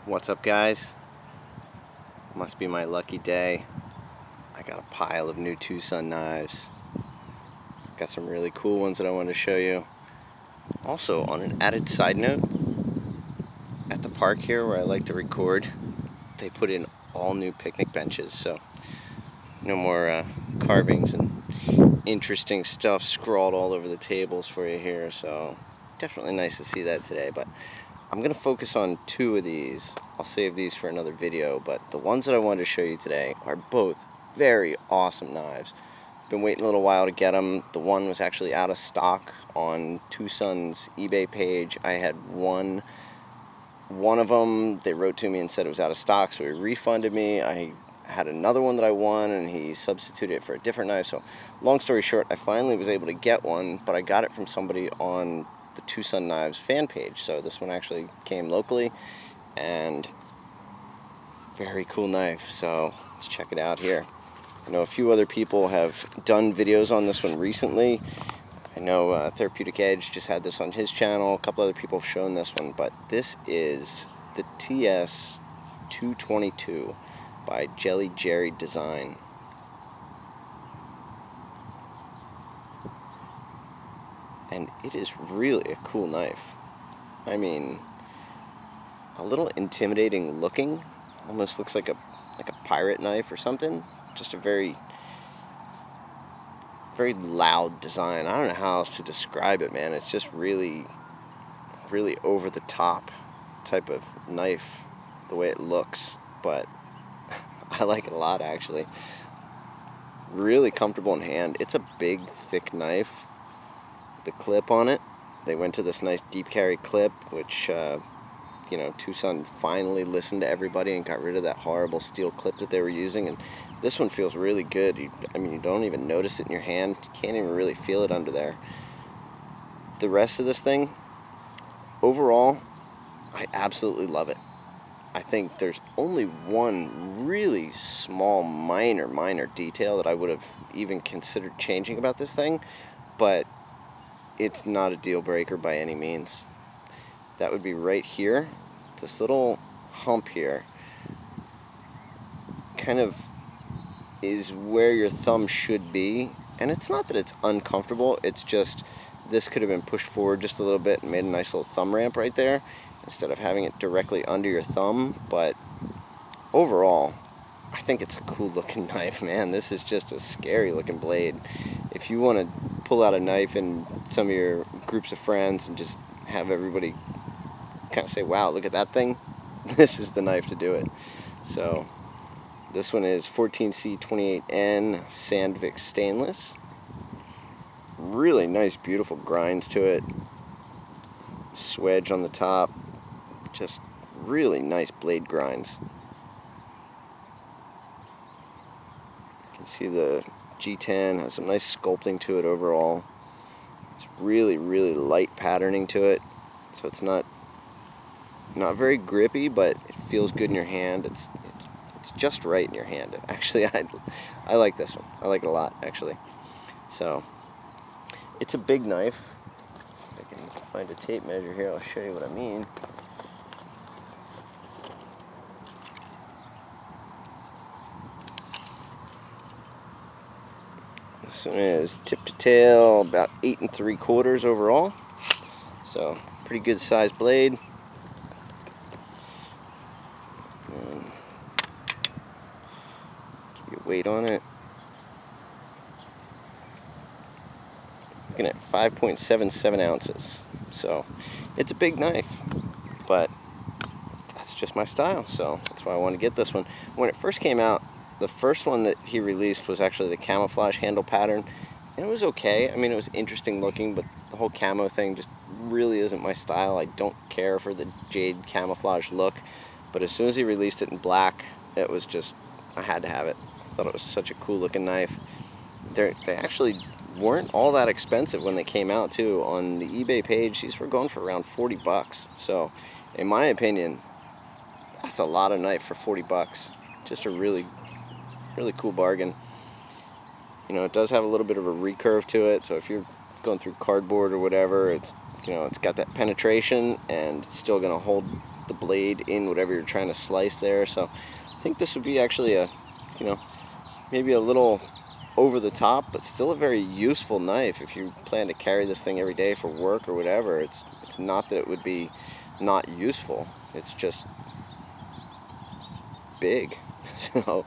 What's up, guys? Must be my lucky day. I got a pile of new TwoSun knives. Got some really cool ones that I want to show you. Also, on an added side note, at the park here where I like to record, they put in all new picnic benches, so no more carvings and interesting stuff scrawled all over the tables for you here, so definitely nice to see that today. But I'm going to focus on two of these. I'll save these for another video, but the ones that I wanted to show you today are both very awesome knives. Been waiting a little while to get them. The one was actually out of stock on TwoSun's eBay page. I had one of them. They wrote to me and said it was out of stock, so he refunded me. I had another one that I won, and he substituted it for a different knife. So long story short, I finally was able to get one, but I got it from somebody on the TwoSun Knives fan page. So this one actually came locally, and very cool knife. So let's check it out here. I know a few other people have done videos on this one recently. I know Therapeutic Edge just had this on his channel. A couple other people have shown this one, but this is the TS222 by Jelly Jerry Design. And it is really a cool knife. I mean, a little intimidating looking. Almost looks like a pirate knife or something. Just a very loud design. I don't know how else to describe it, man. It's just really over the top type of knife, the way it looks. But I like it a lot, actually. Really comfortable in hand. It's a big, thick knife. The clip on it, they went to this nice deep carry clip, which TwoSun finally listened to everybody and got rid of that horrible steel clip that they were using, and this one feels really good. You don't even notice it in your hand. You can't even really feel it under there. The rest of this thing, overall, I absolutely love it. I think there's only one really small minor detail that I would have even considered changing about this thing, but it's not a deal breaker by any means. That would be right here. This little hump here kind of is where your thumb should be, and it's not that it's uncomfortable, it's just this could have been pushed forward just a little bit and made a nice little thumb ramp right there instead of having it directly under your thumb. But overall, I think it's a cool looking knife, man. This is just a scary looking blade. If you want to pull out a knife in some of your groups of friends and just have everybody kind of say, wow, look at that thing, this is the knife to do it. So this one is 14C28N Sandvik stainless. Really nice, beautiful grinds to it. Swedge on the top. Just really nice blade grinds. You can see the G10 has some nice sculpting to it overall. It's really light patterning to it, so it's not very grippy, but it feels good in your hand. It's just right in your hand. Actually, I like this one. I like it a lot, actually. So it's a big knife. If I can find a tape measure here, I'll show you what I mean. This one is tip to tail about 8 3/4 overall, so pretty good sized blade. And give you weight on it. Looking at 5.77 ounces, so it's a big knife, but that's just my style, so that's why I wanted to get this one. When it first came out, the first one that he released was actually the camouflage handle pattern, and it was okay. I mean, it was interesting looking, but the whole camo thing just really isn't my style. I don't care for the jade camouflage look, but as soon as he released it in black, it was just, I had to have it. I thought it was such a cool looking knife. They actually weren't all that expensive when they came out too. On the eBay page, these were going for around 40 bucks. So in my opinion, that's a lot of knife for 40 bucks. Just a really cool bargain. You know, it does have a little bit of a recurve to it, so if you're going through cardboard or whatever, it's you know, it's got that penetration and it's still going to hold the blade in whatever you're trying to slice there. So I think this would be actually a, you know, maybe a little over the top, but still a very useful knife if you plan to carry this thing every day for work or whatever. It's not that it would be not useful, it's just big. So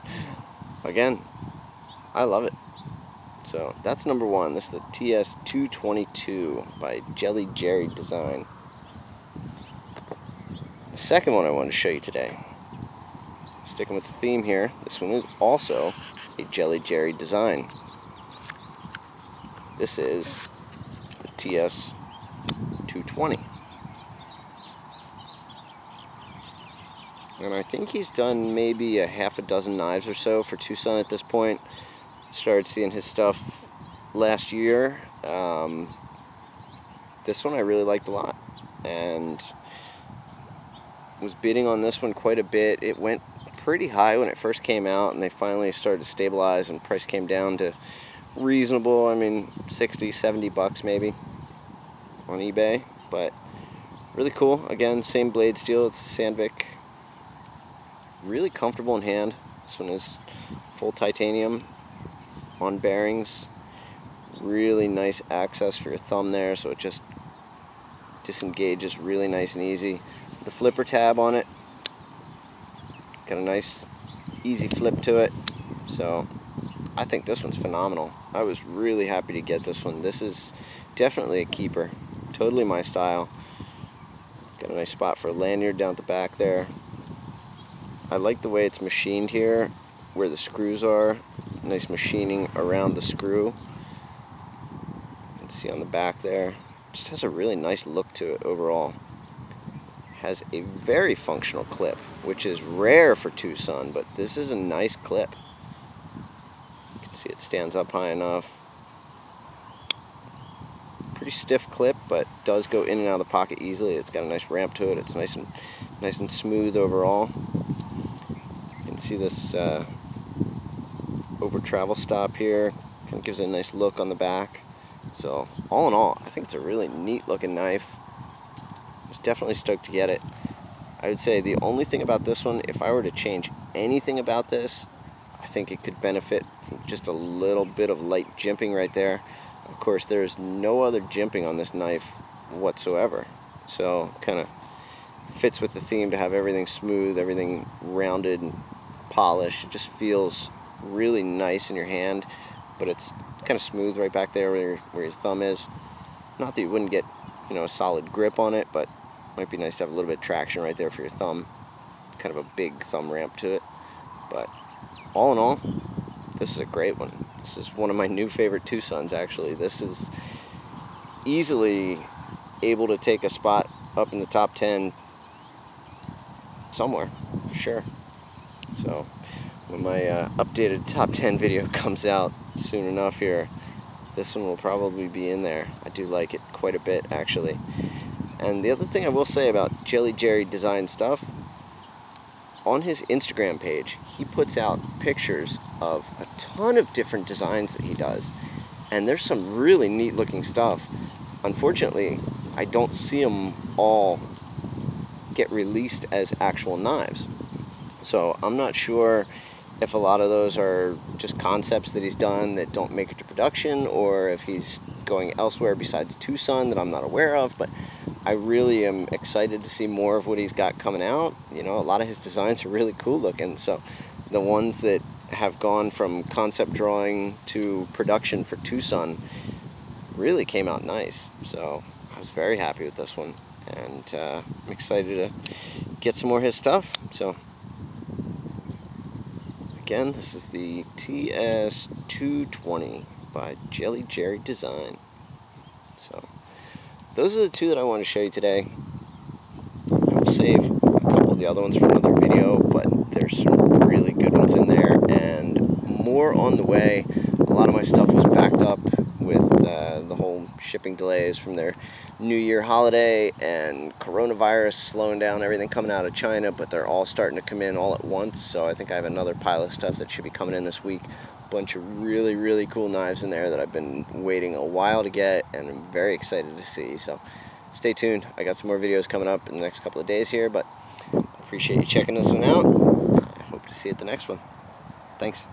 again, I love it. So that's number one. This is the TS222 by Jelly Jerry Design. The second one I wanted to show you today, sticking with the theme here, this one is also a Jelly Jerry design. This is the TS220. And I think he's done maybe a half a dozen knives or so for TwoSun at this point. Started seeing his stuff last year. This one I really liked a lot, and was bidding on this one quite a bit. It went pretty high when it first came out, and they finally started to stabilize and price came down to reasonable. I mean, 60, 70 bucks maybe on eBay, but really cool. Again, same blade steel, it's a Sandvik. Really comfortable in hand. This one is full titanium on bearings. Really nice access for your thumb there, so it just disengages really nice and easy. The flipper tab on it, got a nice easy flip to it, so I think this one's phenomenal. I was really happy to get this one. This is definitely a keeper, totally my style. Got a nice spot for a lanyard down at the back there. I like the way it's machined here, where the screws are. Nice machining around the screw. You can see on the back there. Just has a really nice look to it overall. Has a very functional clip, which is rare for TwoSun, but this is a nice clip. You can see it stands up high enough. Pretty stiff clip, but does go in and out of the pocket easily. It's got a nice ramp to it. It's nice and smooth overall. You can see this over travel stop here. Kind of gives it a nice look on the back. So all in all, I think it's a really neat looking knife. I was definitely stoked to get it. I would say the only thing about this one, if I were to change anything about this, I think it could benefit from just a little bit of light jimping right there. Of course, there's no other jimping on this knife whatsoever, so kind of fits with the theme to have everything smooth, everything rounded and polished. It just feels really nice in your hand, but it's kind of smooth right back there where your thumb is. Not that you wouldn't get, you know, a solid grip on it, but it might be nice to have a little bit of traction right there for your thumb. Kind of a big thumb ramp to it. But all in all, this is a great one. This is one of my new favorite TwoSuns, actually. This is easily able to take a spot up in the top 10 somewhere, for sure. So when my updated top 10 video comes out soon enough here, this one will probably be in there. I do like it quite a bit, actually. And the other thing I will say about Jelly Jerry Design stuff, on his Instagram page, he puts out pictures of a ton of different designs that he does. And there's some really neat looking stuff. Unfortunately, I don't see them all get released as actual knives. So I'm not sure if a lot of those are just concepts that he's done that don't make it to production, or if he's going elsewhere besides TwoSun that I'm not aware of, but I really am excited to see more of what he's got coming out. You know, a lot of his designs are really cool looking, so the ones that have gone from concept drawing to production for TwoSun really came out nice. So I was very happy with this one, and I'm excited to get some more of his stuff. So again, this is the TS220 by Jelly Jerry Design. So those are the two that I want to show you today. I will save a couple of the other ones for another video, but there's some really good ones in there, and more on the way. A lot of my stuff was backed up with the whole shipping delays from their New Year holiday and coronavirus slowing down everything coming out of China, but they're all starting to come in all at once, so I think I have another pile of stuff that should be coming in this week. Bunch of really cool knives in there that I've been waiting a while to get, and I'm very excited to see. So stay tuned. I got some more videos coming up in the next couple of days here, but I appreciate you checking this one out. I hope to see you at the next one. Thanks.